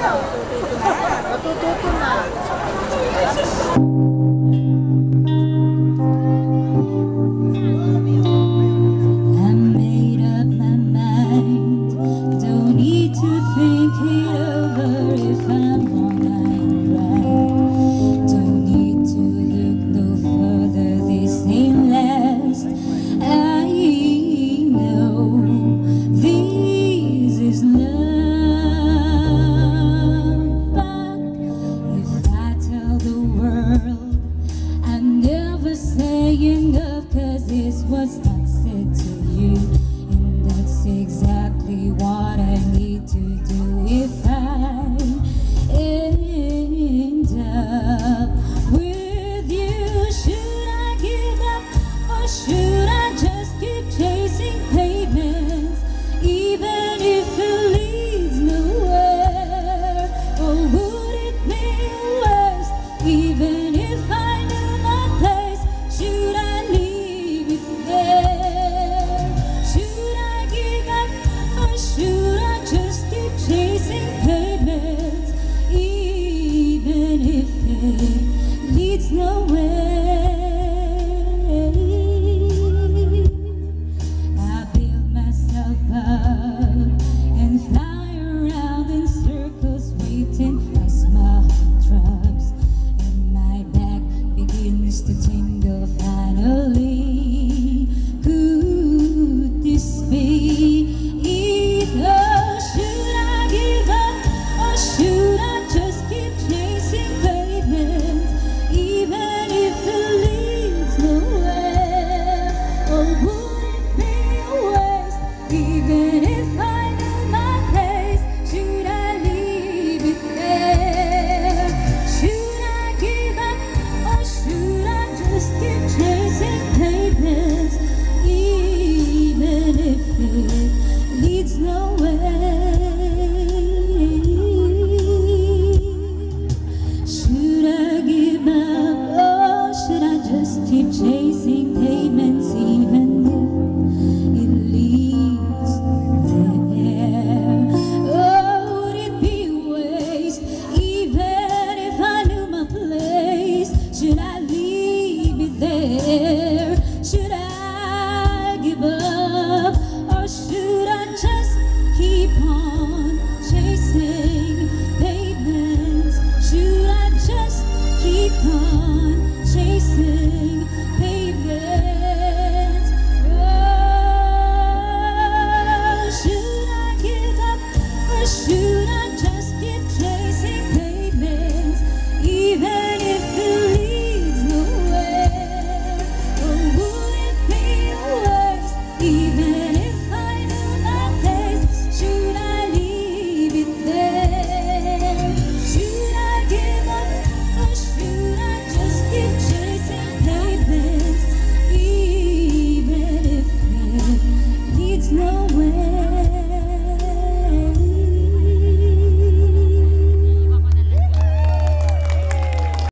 Matututo na. I made up my mind, don't need to think it over. If I'm wrong, I'm right. Don't need to look no further, this ain't last. I know this is love. But if I tell the world I never say enough, 'cause this was not said to you, and that's exactly what I need to do. If I end up with you, should I give up or should I just keep chasing pavements, even if it leads nowhere? Or would it be worse, even if I knew my place? Should I leave it there? Should I give up or should I just keep chasing pavements, even if it leads nowhere?